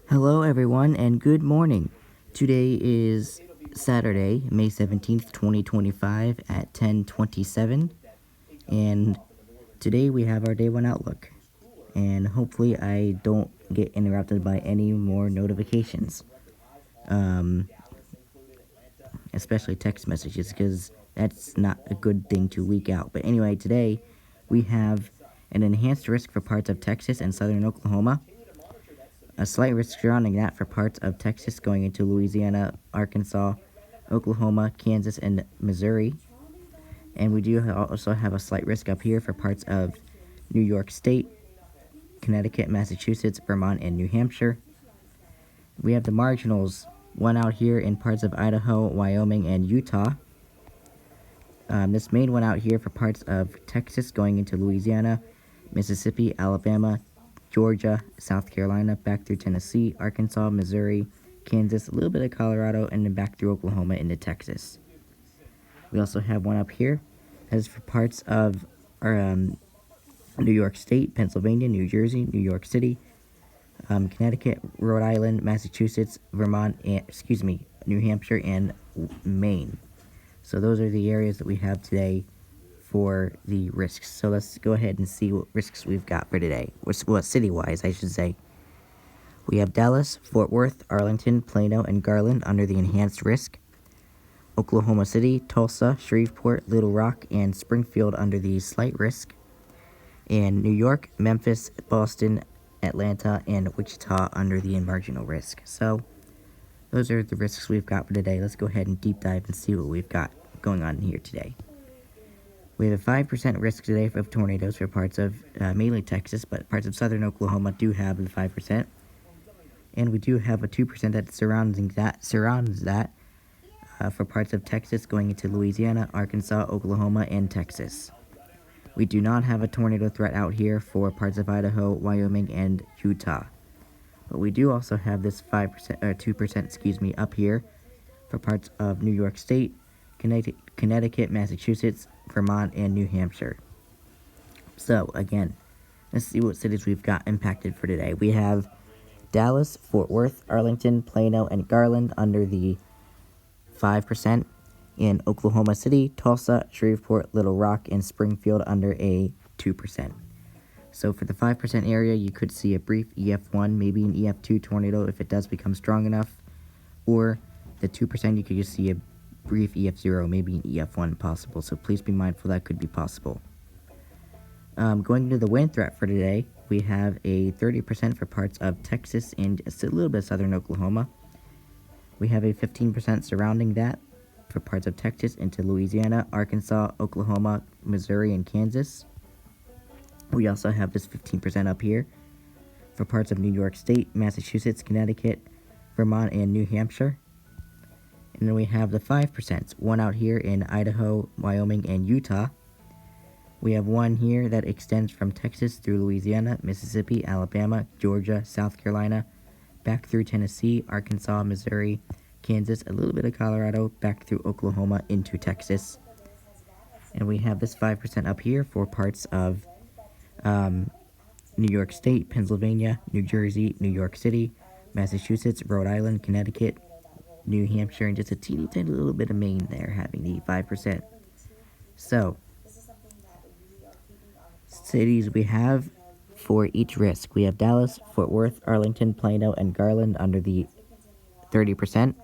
Hello, everyone, and good morning. Today is Saturday, May 17th, 2025 at 10:27, and today we have our day one outlook. And hopefully, I don't get interrupted by any more notifications, um, especially text messages, because that's not a good thing to leak out. But anyway, today we have an enhanced risk for parts of Texas and southern Oklahoma, a slight risk surrounding that for parts of Texas going into Louisiana, Arkansas, Oklahoma, Kansas, and Missouri. And we do also have a slight risk up here for parts of New York State, Connecticut, Massachusetts, Vermont, and New Hampshire. We have the marginals, one out here in parts of Idaho, Wyoming, and Utah. This main one out here for parts of Texas going into Louisiana, Mississippi, Alabama, Georgia, South Carolina, back through Tennessee, Arkansas, Missouri, Kansas, a little bit of Colorado, and then back through Oklahoma into Texas. We also have one up here as for parts of New York State, Pennsylvania, New Jersey, New York City, Connecticut, Rhode Island, Massachusetts, Vermont, New Hampshire, and Maine. So those are the areas that we have today for the risks. So let's go ahead and see what risks we've got for today. Well, city-wise, I should say. We have Dallas, Fort Worth, Arlington, Plano, and Garland under the enhanced risk. Oklahoma City, Tulsa, Shreveport, Little Rock, and Springfield under the slight risk. And New York, Memphis, Boston, Atlanta, and Wichita under the marginal risk. So those are the risks we've got for today. Let's go ahead and deep dive and see what we've got going on here today. We have a 5% risk today of tornadoes for parts of mainly Texas, but parts of southern Oklahoma do have the 5%. And we do have a 2% that surrounds that for parts of Texas going into Louisiana, Arkansas, Oklahoma, and Texas. We do not have a tornado threat out here for parts of Idaho, Wyoming, and Utah. But we do also have this 2%, up here for parts of New York State, Connecticut, Massachusetts, Vermont, and New Hampshire. So, again, let's see what cities we've got impacted for today. We have Dallas, Fort Worth, Arlington, Plano, and Garland under the 5%. In Oklahoma City, Tulsa, Shreveport, Little Rock, and Springfield under a 2%. So for the 5% area, you could see a brief EF1, maybe an EF2 tornado if it does become strong enough. Or the 2%, you could just see a brief EF0, maybe an EF1 possible. So please be mindful that could be possible. Going into the wind threat for today, we have a 30% for parts of Texas and a little bit of southern Oklahoma. We have a 15% surrounding that for parts of Texas into Louisiana, Arkansas, Oklahoma, Missouri, and Kansas. We also have this 15% up here for parts of New York State, Massachusetts, Connecticut, Vermont, and New Hampshire. And then we have the 5%, one out here in Idaho, Wyoming, and Utah. We have one here that extends from Texas through Louisiana, Mississippi, Alabama, Georgia, South Carolina, back through Tennessee, Arkansas, Missouri, Kansas, a little bit of Colorado, back through Oklahoma into Texas. And we have this 5% up here for parts of New York State, Pennsylvania, New Jersey, New York City, Massachusetts, Rhode Island, Connecticut, New Hampshire, and just a teeny tiny little bit of Maine there having the 5%. So, cities we have for each risk. We have Dallas, Fort Worth, Arlington, Plano, and Garland under the 30%.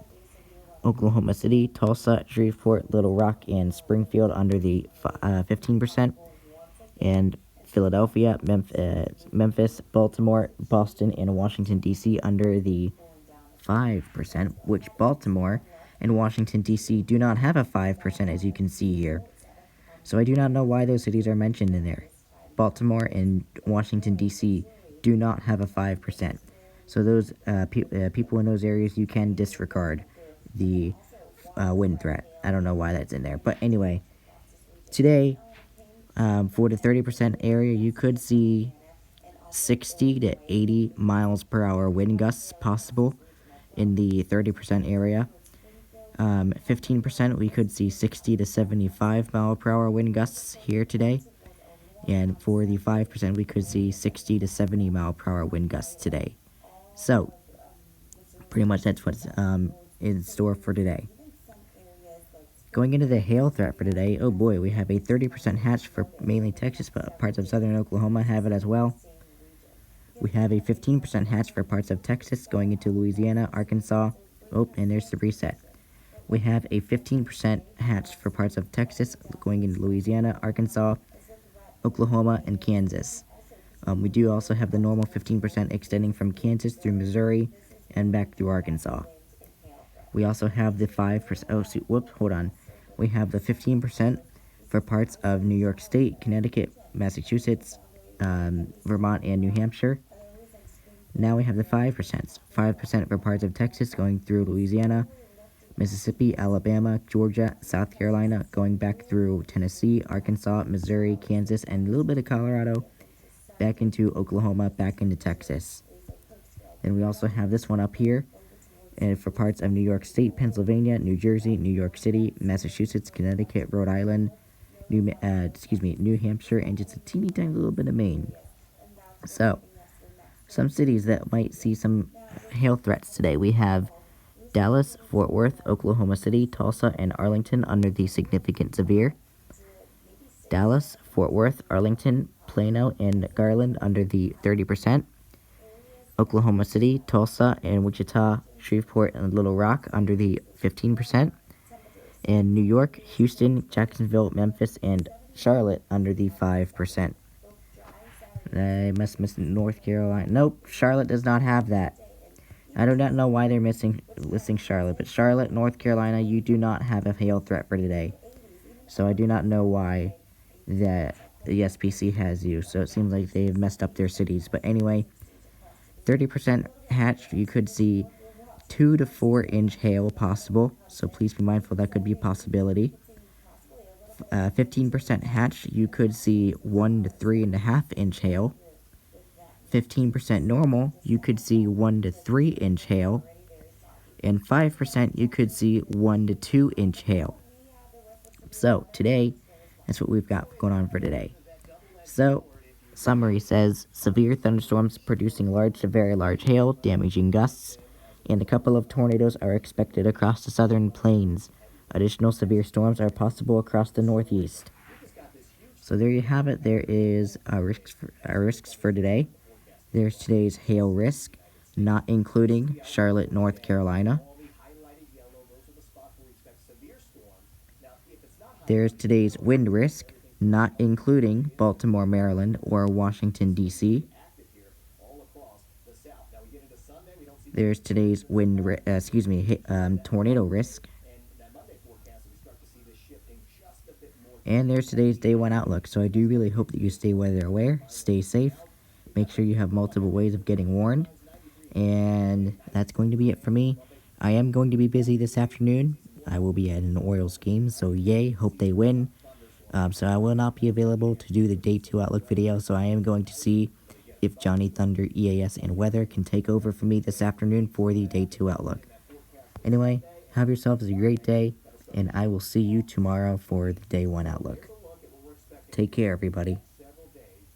Oklahoma City, Tulsa, Shreveport, Little Rock, and Springfield under the 15%. And Philadelphia, Memphis, Baltimore, Boston, and Washington, D.C. under the 5%, which Baltimore and Washington, D.C. do not have a 5%, as you can see here. So I do not know why those cities are mentioned in there. Baltimore and Washington, D.C. do not have a 5%. So those people in those areas, you can disregard the wind threat. I don't know why that's in there. But anyway, today, for the 30% area, you could see 60 to 80 miles per hour wind gusts possible in the 30% area. 15%, we could see 60 to 75 mile per hour wind gusts here today. And for the 5%, we could see 60 to 70 mile per hour wind gusts today. So, pretty much that's what's in store for today. Going into the hail threat for today, oh boy, we have a 30% hatch for mainly Texas, but parts of southern Oklahoma have it as well. We have a 15% hatch for parts of Texas going into Louisiana, Arkansas. Oh, and there's the reset. We have a 15% hatch for parts of Texas going into Louisiana, Arkansas, Oklahoma, and Kansas. We do also have the normal 15% extending from Kansas through Missouri and back through Arkansas. We also have the 5%, we have the 15% for parts of New York State, Connecticut, Massachusetts, Vermont, and New Hampshire. Now we have the 5%. 5% for parts of Texas going through Louisiana, Mississippi, Alabama, Georgia, South Carolina, going back through Tennessee, Arkansas, Missouri, Kansas, and a little bit of Colorado, back into Oklahoma, back into Texas. Then we also have this one up here, and for parts of New York State, Pennsylvania, New Jersey, New York City, Massachusetts, Connecticut, Rhode Island, New Hampshire, and just a teeny tiny little bit of Maine. So, some cities that might see some hail threats today. We have Dallas, Fort Worth, Oklahoma City, Tulsa, and Arlington under the significant severe. Dallas, Fort Worth, Arlington, Plano, and Garland under the 30%. Oklahoma City, Tulsa, and Wichita, Shreveport, and Little Rock under the 15%. And New York, Houston, Jacksonville, Memphis, and Charlotte under the 5%. I must miss North Carolina. Nope, Charlotte does not have that. I do not know why they're listing Charlotte, but Charlotte, North Carolina, you do not have a hail threat for today. So I do not know why that the SPC has you. So it seems like they've messed up their cities. But anyway, 30% hatch, you could see 2 to 4 inch hail possible. So please be mindful that could be a possibility. 15% hatch, you could see 1 to 3.5 inch hail. 15% normal, you could see 1 to 3 inch hail. And 5%, you could see 1 to 2 inch hail. So today, that's what we've got going on for today. So, summary says, severe thunderstorms producing large to very large hail, damaging gusts, and a couple of tornadoes are expected across the southern plains. Additional severe storms are possible across the northeast. So there you have it. There is our risks for today. There's today's hail risk, not including Charlotte, North Carolina. There's today's wind risk, not including Baltimore, Maryland, or Washington, D.C. There's today's tornado risk. And there's today's day one outlook. So I do really hope that you stay weather aware, stay safe, make sure you have multiple ways of getting warned. And that's going to be it for me. I am going to be busy this afternoon. I will be at an Orioles game, so yay, hope they win. So I will not be available to do the Day 2 Outlook video, so I am going to see if Johnny Thunder, EAS, and Weather can take over for me this afternoon for the Day 2 Outlook. Anyway, have yourselves a great day, and I will see you tomorrow for the Day 1 Outlook. Take care, everybody.